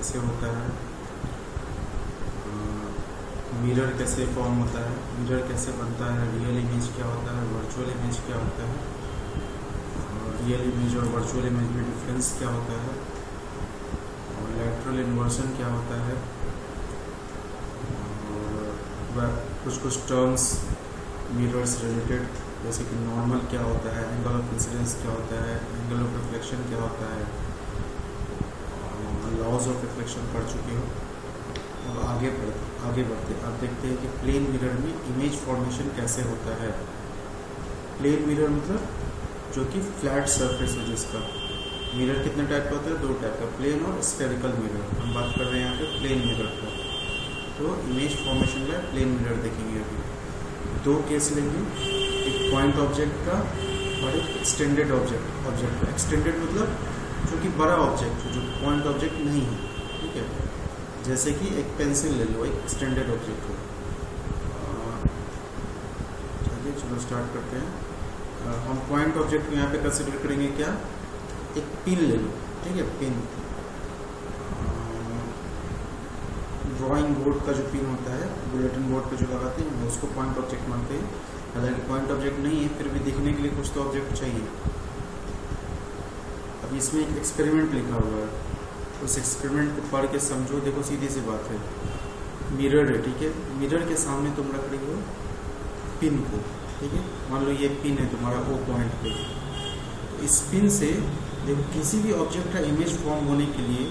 कैसे होता है, मिरर कैसे फॉर्म होता है, मिरर कैसे बनता है, रियल इमेज क्या होता है, वर्चुअल इमेज क्या होता है, रियल इमेज और वर्चुअल इमेज में डिफरेंस क्या होता है, और लैटरल इन्वर्सन क्या होता है, और कुछ टर्म्स मिरर्स रिलेटेड, जैसे कि नॉर्मल क्या होता है, एंगल ऑफ इंसिडेंस क्या होता है, एंगल ऑफ रिफ्लेक्शन क्या होता है, लॉज ऑफ रिफ्लेक्शन पढ़ चुके हो। अब आगे बढ़ते अब देखते हैं कि प्लेन मिरर में इमेज फॉर्मेशन कैसे होता है। प्लेन मिरर मतलब जो कि फ्लैट सरफेस है जिसका। मिरर कितने टाइप का होता है? 2 टाइप का, प्लेन और स्फेरिकल मिरर। हम बात कर रहे हैं यहाँ पे प्लेन मिरर का। तो इमेज फॉर्मेशन में प्लेन मिरर देखेंगे अभी। 2 केस लेंगे, एक पॉइंट ऑब्जेक्ट का और एक एक्सटेंडेड ऑब्जेक्ट। एक्सटेंडेड मतलब जो कि बड़ा ऑब्जेक्ट जो पॉइंट ऑब्जेक्ट नहीं है, ठीक है। जैसे कि एक पेंसिल ले लो, एक एक्सटेंडेड ऑब्जेक्ट हो। चलिए चलो स्टार्ट करते हैं। हम पॉइंट ऑब्जेक्ट को यहाँ पे कंसिडर करेंगे क्या? एक पिन ले लो, ठीक है, पिन। ड्राइंग बोर्ड का जो पिन होता है, बुलेटिन बोर्ड पे जो लगाते हैं, उसको पॉइंट ऑब्जेक्ट मानते हैं। हालांकि पॉइंट ऑब्जेक्ट नहीं है, फिर भी दिखने के लिए कुछ तो ऑब्जेक्ट चाहिए। अब इसमें एक एक्सपेरिमेंट लिखा हुआ है, उस एक्सपेरिमेंट को पढ़ के समझो। देखो सीधी सी बात है, मिरर है, ठीक है। मिरर के सामने तुम रख रही हो पिन को, ठीक है। मान लो ये पिन है तुम्हारा O पॉइंट पे। तो इस पिन से देखो, किसी भी ऑब्जेक्ट का इमेज फॉर्म होने के लिए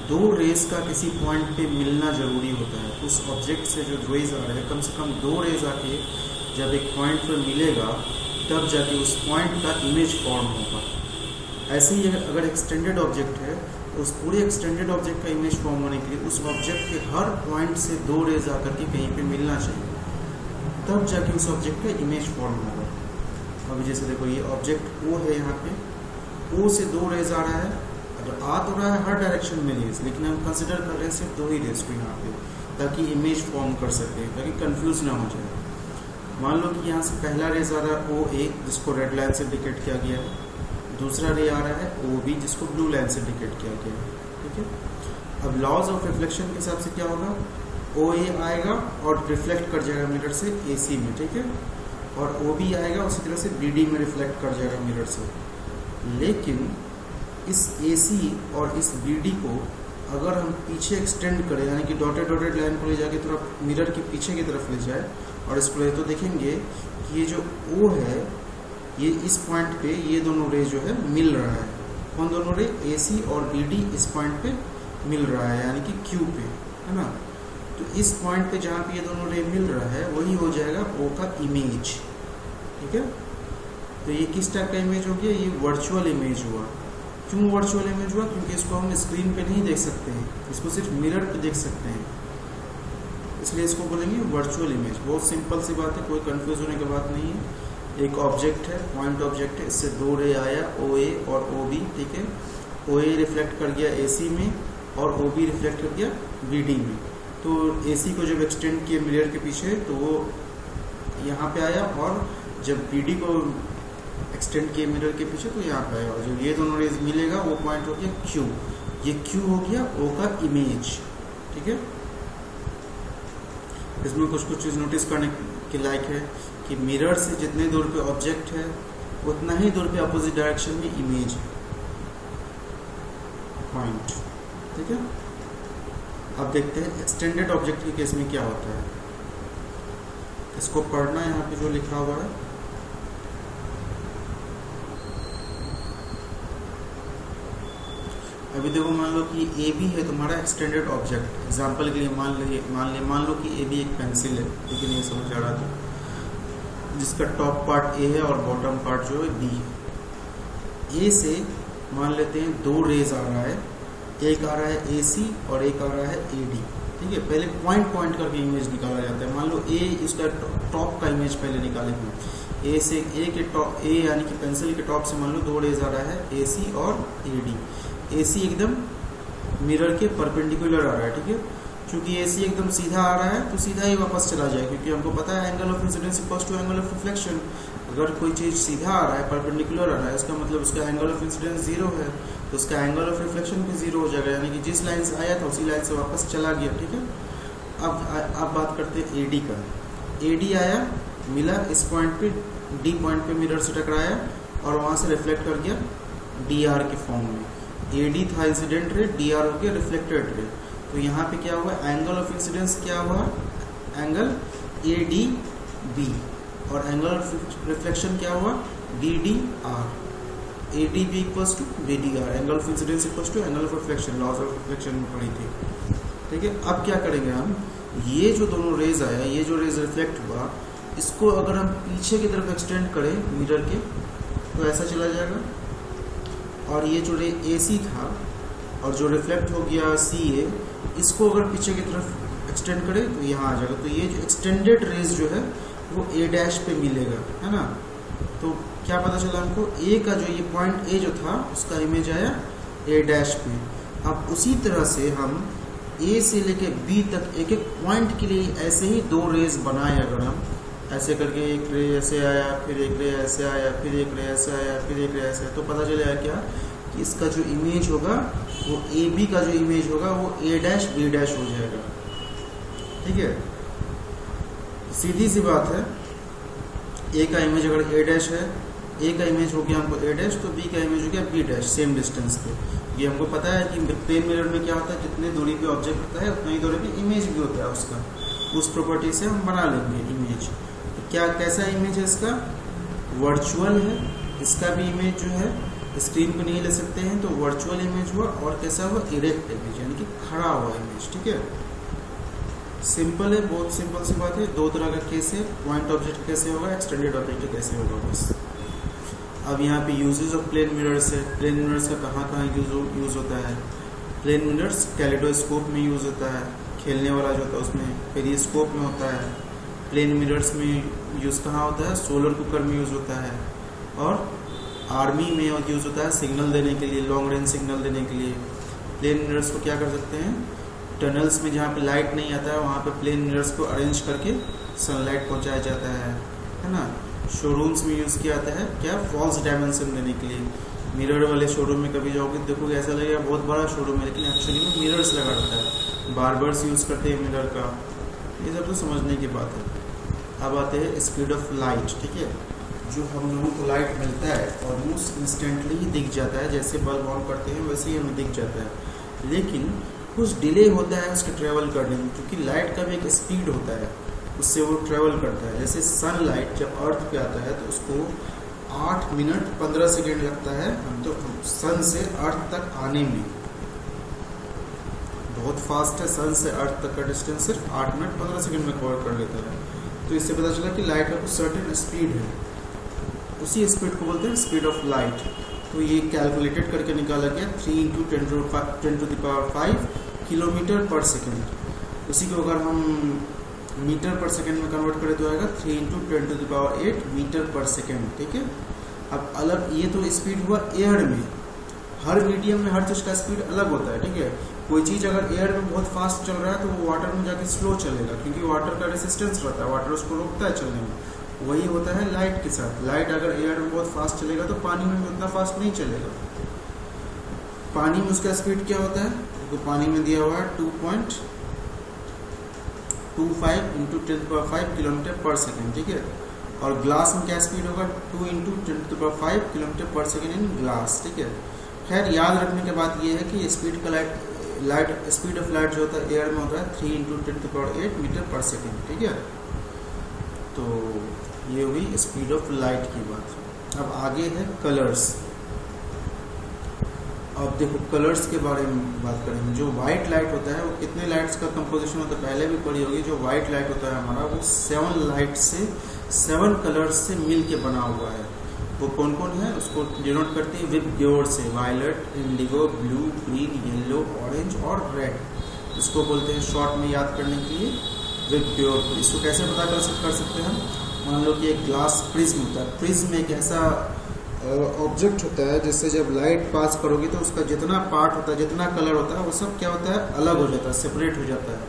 2 रेज का किसी पॉइंट पे मिलना जरूरी होता है। उस ऑब्जेक्ट से जो रेज आ रहे हैं, कम से कम 2 रेज आके जब एक पॉइंट पर मिलेगा, तब जाके उस पॉइंट का इमेज फॉर्म होगा। ऐसे ही अगर एक्सटेंडेड ऑब्जेक्ट है, तो उस पूरे एक्सटेंडेड ऑब्जेक्ट का इमेज फॉर्म होने के लिए उस ऑब्जेक्ट के हर पॉइंट से 2 रेज आकर के कहीं पे मिलना चाहिए, तब जाके उस ऑब्जेक्ट का इमेज फॉर्म होगा। अभी जैसे देखो, ये ऑब्जेक्ट O है, यहाँ पे O से 2 रेज आ रहा है, तो आ तो रहा है हर डायरेक्शन में रेज, लेकिन हम कंसिडर कर रहे हैं सिर्फ 2 ही रेज को यहाँ पे, ताकि इमेज फॉर्म कर सके, ताकि कंफ्यूज ना हो जाए। मान लो कि यहाँ से पहला रेज आ रहा है OA, जिसको रेड लाइन से इंडिकेट किया गया है। दूसरा रे आ रहा है OB, जिसको ब्लू लाइन से इंडिकेट किया गया है, ठीक है। अब लॉज ऑफ रिफ्लेक्शन के हिसाब से क्या होगा? OA आएगा और रिफ्लेक्ट कर जाएगा मिरर से AC में, ठीक है। और OB आएगा उसी तरह से BD में रिफ्लेक्ट कर जाएगा मिरर से। लेकिन इस AC और इस BD को अगर हम पीछे एक्सटेंड करें, यानी कि डॉटेड लाइन को ले जाके थोड़ा मिरर के पीछे की तरफ ले जाए और इसको ले, तो देखेंगे कि ये जो O है, ये इस पॉइंट पे ये दोनों रे जो है मिल रहा है। कौन दोनों रे? AC और BD इस पॉइंट पे मिल रहा है, यानी कि Q पे, है ना। तो इस पॉइंट पे जहाँ पे ये दोनों रे मिल रहा है, वही हो जाएगा O का इमेज, ठीक है। तो ये किस टाइप का इमेज हो गया? ये वर्चुअल इमेज हुआ। क्यों वर्चुअल इमेज हुआ? क्योंकि इसको हम स्क्रीन पे नहीं देख सकते हैं, इसको सिर्फ मिरर पे देख सकते हैं, इसलिए इसको बोलेंगे वर्चुअल इमेज। बहुत सिंपल सी बात है, कोई कंफ्यूज होने की बात नहीं है। एक ऑब्जेक्ट है, पॉइंट ऑब्जेक्ट है, इससे 2 रे आया OA और OB, ठीक है। OA रिफ्लेक्ट कर गया AC में और OB रिफ्लेक्ट कर गया BD में। तो AC को जब एक्सटेंड किए मिरर के पीछे, तो वो यहाँ पे आया, और जब BD को एक्सटेंड किए मिरर के पीछे, तो यहाँ पे आया। और जब ये दोनों रेज मिलेगा, वो पॉइंट हो गया Q। ये Q हो गया O का इमेज, ठीक है। इसमें कुछ चीज नोटिस करने के लायक है कि मिरर से जितने दूर पे ऑब्जेक्ट है, उतना ही दूर पे अपोजिट डायरेक्शन में इमेज है, पॉइंट, ठीक है। अब देखते हैं एक्सटेंडेड ऑब्जेक्ट के केस में क्या होता है। इसको पढ़ना यहाँ पे जो लिखा हुआ है, अभी देखो, मान लो कि AB है तुम्हारा एक्सटेंडेड ऑब्जेक्ट। एग्जांपल के लिए मान लो कि AB एक पेंसिल है, लेकिन ये समझ आ रहा था, जिसका टॉप पार्ट A है और बॉटम पार्ट जो है B है। A से मान लेते हैं 2 रेज आ रहा है, एक आ रहा है AC और एक आ रहा है AD, ठीक है। पहले पॉइंट करके इमेज निकाला जाता है। मान लो A, इसका टॉप का इमेज पहले निकालेंगे। A से A के टॉप, A यानी कि पेंसिल के टॉप से मान लो 2 रेज आ रहा है AC और AD। AC एकदम मिरर के परपेंडिकुलर आ रहा है, ठीक है। चूंकि AC एकदम सीधा आ रहा है, तो सीधा ही वापस चला जाए, क्योंकि हमको पता है angle of incidence equals to angle of reflection. अगर कोई चीज सीधा आ रहा है, परपेंडिकुलर आ रहा है, इसका मतलब उसका एंगल ऑफ इंसिडेंस 0 है। तो उसका एंगल ऑफ रिफ्लेक्शन भी 0 हो जाएगा, यानी कि जिस लाइन से आया था उसी लाइन से वापस चला गया। ठीक है, अब बात करते हैं AD का। AD आया, मिला इस पॉइंट पे, D पॉइंट पे मिरर से टकराया और वहाँ से रिफ्लेक्ट कर गया DR के फॉर्म में। AD था इंसिडेंट रे, DR हो गया रिफ्लेक्टेड रे। तो यहाँ पे क्या हुआ, एंगल ऑफ इंसिडेंस क्या हुआ, एंगल ADB, और एंगल ऑफ रिफ्लेक्शन क्या हुआ, BDR। ADB equals to BDR, angle of incidence equals to angle of reflection, laws of reflection में पढ़ी थी। ठीक है, अब क्या करेंगे हम, ये जो दोनों रेज आया, ये जो रेज रिफ्लेक्ट हुआ, इसको अगर हम पीछे की तरफ एक्सटेंड करें मिरर के तो ऐसा चला जाएगा, और ये जो रे AC था और जो रिफ्लेक्ट हो गया CA, इसको अगर पीछे की तरफ एक्सटेंड करें तो यहाँ आ जाएगा। तो ये जो एक्सटेंडेड रेज जो है वो A' पे मिलेगा, है ना। तो क्या पता चला हमको, A का जो ये पॉइंट A जो था उसका इमेज आया A' पे। अब उसी तरह से हम A से लेके B तक एक एक पॉइंट के लिए ऐसे ही 2 रेज बनाए, अगर हम ऐसे करके एक रे ऐसे आया, फिर एक रे ऐसे आया, फिर एक रे ऐसे आया, फिर एक रे ऐसे आया, तो पता चलेगा क्या कि इसका जो इमेज होगा वो AB का जो इमेज होगा वो A' B' हो जाएगा। ठीक है, सीधी सी बात है, A का इमेज अगर A' है, A का इमेज हो गया हमको A', तो B का इमेज हो गया B', सेम डिस्टेंस पे। ये हमको पता है कि प्लेन मिरर में क्या होता है, जितने दूरी पे ऑब्जेक्ट होता है उतनी ही दूरी पे इमेज भी होता है उसका, उस प्रॉपर्टी से हम बना लेंगे इमेज। तो क्या कैसा इमेज है इसका, वर्चुअल है, इसका भी इमेज जो है स्क्रीन पे नहीं ले सकते हैं, तो वर्चुअल इमेज हुआ, और कैसा हुआ, इरेक्ट इमेज, यानी कि खड़ा हुआ इमेज। ठीक है, सिंपल है, बहुत सिंपल सी बात है। 2 तरह का केस है, पॉइंट ऑब्जेक्ट कैसे होगा, एक्सटेंडेड ऑब्जेक्ट कैसे होगा, बस। अब यहाँ पे यूजेज ऑफ प्लेन मिरर्स है। प्लेन मिरर्स का कहाँ यूज होता है, प्लेन मिरर्स कैलिडोस्कोप में यूज होता है, खेलने वाला जो होता है उसमें, पेरिस्कोप में होता है। प्लेन मिरर्स में यूज़ कहाँ होता है, सोलर कुकर में यूज़ होता है, और आर्मी में यूज़ होता है सिग्नल देने के लिए, लॉन्ग रेंज सिग्नल देने के लिए। प्लेन मिरर्स को क्या कर सकते हैं, टनल्स में जहाँ पे लाइट नहीं आता है वहाँ पे प्लेन मिरर्स को अरेंज करके सनलाइट पहुँचाया जाता है ना। शोरूम्स में यूज़ किया जाता है क्या, फॉल्स डायमेंशन देने के लिए। मिरर वाले शोरूम में कभी जाओगे देखोगे ऐसा लगेगा बहुत बड़ा शोरूम है, लेकिन एक्चुअली में मिरर्स लगा रहता है। बार्बर्स यूज़ करते हैं मिरर का, ये सब तो समझने की बात है। अब आते हैं स्पीड ऑफ लाइट। ठीक है, जो हम लोगों को लाइट मिलता है ऑलमोस्ट इंस्टेंटली ही दिख जाता है, जैसे बल्ब ऑन करते हैं वैसे ही हमें दिख जाता है, लेकिन कुछ डिले होता है उसके ट्रैवल करने में, क्योंकि लाइट का भी एक स्पीड होता है, उससे वो ट्रैवल करता है। जैसे सनलाइट जब अर्थ पे आता है तो उसको 8 मिनट 15 सेकेंड लगता है तो सन से अर्थ तक आने में, बहुत फास्ट है। सन से अर्थ तक का डिस्टेंस सिर्फ 8 मिनट 15 सेकेंड में कवर कर लेता है। तो इससे पता चला कि लाइट का कुछ सर्टेन स्पीड है, उसी स्पीड को बोलते हैं स्पीड ऑफ लाइट। तो ये कैलकुलेटेड करके निकाला गया 3 × 10⁵ किलोमीटर पर सेकेंड। उसी को अगर हम मीटर पर सेकेंड में कन्वर्ट करें तो आएगा 3 × 10⁸ मीटर पर सेकेंड। ठीक है, अब अलग ये तो स्पीड हुआ एयर में, हर मीडियम में हर चीज़ का स्पीड अलग होता है। ठीक है, कोई चीज़ अगर एयर में बहुत फास्ट चल रहा है तो वो वाटर में जाके स्लो चलेगा, क्योंकि वाटर का रेसिस्टेंस रहता है, वाटर उसको रोकता है चलने में। वही होता है लाइट के साथ। लाइट अगर एयर में बहुत फास्ट चलेगा तो पानी में उतना फास्ट नहीं चलेगा। पानी में उसका स्पीड क्या होता है, तो पानी में दिया हुआ है 2.25 × 10⁵ किलोमीटर पर सेकेंड। ठीक है, और ग्लास में क्या स्पीड होगा, 2 × 10⁵ किलोमीटर पर सेकेंड इन ग्लास। ठीक है, खैर याद रखने के बात ये है कि स्पीड का स्पीड ऑफ लाइट जो होता है एयर में होता है 3 × 10⁸ मीटर पर सेकेंड। ठीक है, तो ये हुई स्पीड ऑफ लाइट की बात। अब आगे है कलर्स। अब देखो कलर्स के बारे में बात करेंगे। जो वाइट लाइट होता है वो कितने लाइट्स का कंपोजिशन होता है पहले भी पढ़ी होगी। जो वाइट लाइट होता है हमारा वो 7 लाइट से 7 कलर्स से मिल के बना हुआ है। वो कौन कौन है उसको डिनोट करते हैं विद ग्योर से, violet, indigo, blue, green, yellow, orange और रेड। इसको बोलते हैं शॉर्ट में याद करने के लिए विद ग्योर। इसको कैसे पता कर सकते हैं हम, मान लो कि एक ग्लास प्रिज्म होता है। प्रिज्म एक ऐसा ऑब्जेक्ट होता है जिससे जब लाइट पास करोगे तो उसका जितना पार्ट होता है, जितना कलर होता है वो सब क्या होता है, अलग हो जाता है, सेपरेट हो जाता है।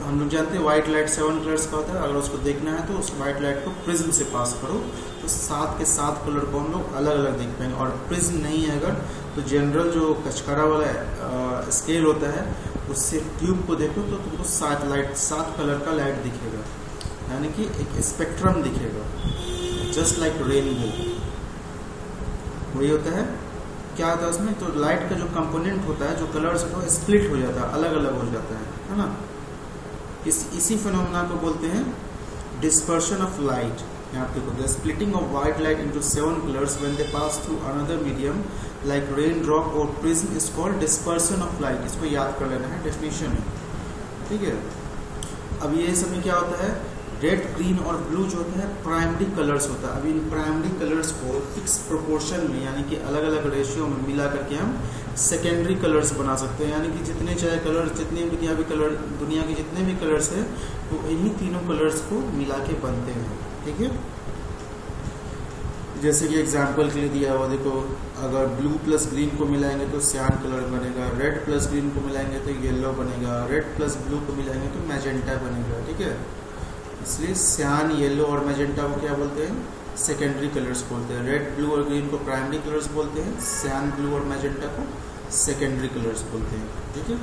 हम लोग जानते हैं व्हाइट लाइट 7 कलर्स का होता है। अगर उसको देखना है तो उस व्हाइट लाइट को प्रिज्म से पास करो तो 7 के 7 कलर को हम लोग अलग अलग देख पाएंगे। और प्रिज्म नहीं है अगर तो जनरल जो कचकारा वाला स्केल होता है उससे ट्यूब को देखो तो तुमको 7 कलर का लाइट दिखेगा, यानी कि एक स्पेक्ट्रम दिखेगा, जस्ट लाइक रेनबो। वही होता है, क्या होता है उसमें, तो लाइट का जो कंपोनेंट होता है, जो कलर्स होता है, स्प्लिट हो जाता है, अलग अलग हो जाता है ना। इसी फिनोमेना को बोलते हैं डिस्पर्शन ऑफ लाइट। यहाँ पे देखो, the splitting of white light into 7 colours when they pass through another medium like rain drop और prism is called dispersion of light. इसको याद कर लेना है, डेफिनेशन है, ठीक है। अब ये समय क्या होता है, रेड, ग्रीन और ब्लू जो होता है प्राइमरी कलर्स होता है। अब इन प्राइमरी कलर्स को फिक्स प्रोपोर्शन में, यानी कि अलग अलग रेशियो में मिला करके हम सेकेंडरी कलर्स बना सकते हैं, यानी कि जितने चाहे कलर, जितने दुनिया के जितने भी कलर्स हैं, तो इन्हीं तीनों कलर्स को मिला के बनते हैं, ठीक है। जैसे कि एग्जाम्पल के लिए दिया हुआ, देखो, अगर ब्लू प्लस ग्रीन को मिलाएंगे तो सियान कलर बनेगा, रेड प्लस ग्रीन को मिलाएंगे तो येलो बनेगा, रेड प्लस ब्लू को मिलाएंगे तो मैजेंटा बनेगा, ठीक है। इसलिए सियान, येलो और मैजेंटा को क्या बोलते हैं, सेकेंडरी कलर्स बोलते हैं। रेड, ब्लू और ग्रीन को प्राइमरी कलर्स बोलते हैं, सियान, ब्लू और मैजेंटा को सेकेंडरी कलर्स बोलते हैं, ठीक है।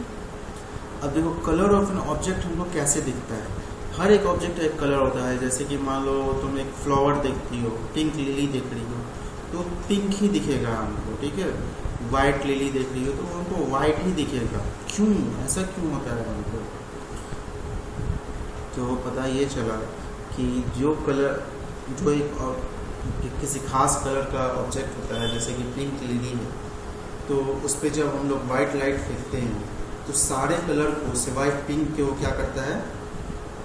अब देखो, कलर ऑफ एन ऑब्जेक्ट हमको कैसे दिखता है। हर एक ऑब्जेक्ट एक कलर होता है। जैसे कि मान लो तुम एक फ्लावर देखती हो, पिंक लिली देख रही हो तो पिंक ही दिखेगा हमको, ठीक है। वाइट लिली देख रही हो तो हमको वाइट ही दिखेगा। क्यों, ऐसा क्यों होता है हमको? तो पता ये चला कि जो कलर, जो एक किसी खास कलर का ऑब्जेक्ट होता है, जैसे कि पिंक लिली है, तो उस पर जब हम लोग वाइट लाइट फेंकते हैं तो सारे कलर को सिवाय पिंक के वो क्या करता है,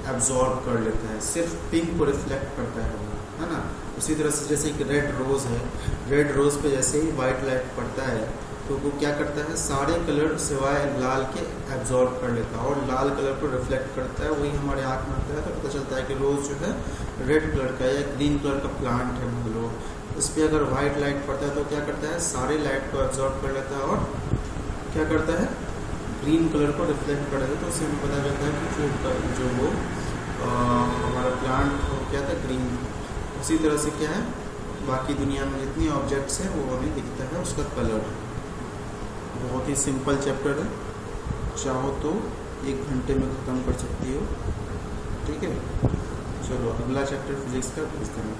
एब्जॉर्ब कर लेता है, सिर्फ पिंक को रिफ्लेक्ट करता है ना। उसी तरह से जैसे कि रेड रोज़ है, रेड रोज़ पे जैसे ही वाइट लाइट पड़ता है तो वो क्या करता है, सारे कलर सिवाय लाल के एब्जॉर्ब कर लेता है और लाल कलर को रिफ्लेक्ट करता है। वही हमारे आँख में आता है तो पता चलता है कि रोज़ जो है रेड कलर का या ग्रीन कलर का प्लांट है, मान लो। इस पर अगर वाइट लाइट पड़ता है तो क्या करता है, सारे लाइट को एब्जॉर्ब कर लेता है और क्या करता है, ग्रीन कलर को रिफ्लेक्ट कर देता है। तो उससे हमें पता चलता है कि जो वो हमारा प्लांट हो क्या था, ग्रीन। उसी तरह से क्या है, बाकी दुनिया में जितनी ऑब्जेक्ट्स हैं वो हमें दिखता है उसका कलर। बहुत ही सिंपल चैप्टर है, चाहो तो 1 घंटे में ख़त्म कर सकती हो, ठीक है। चलो अगला चैप्टर फिजिक्स का भेजते हैं।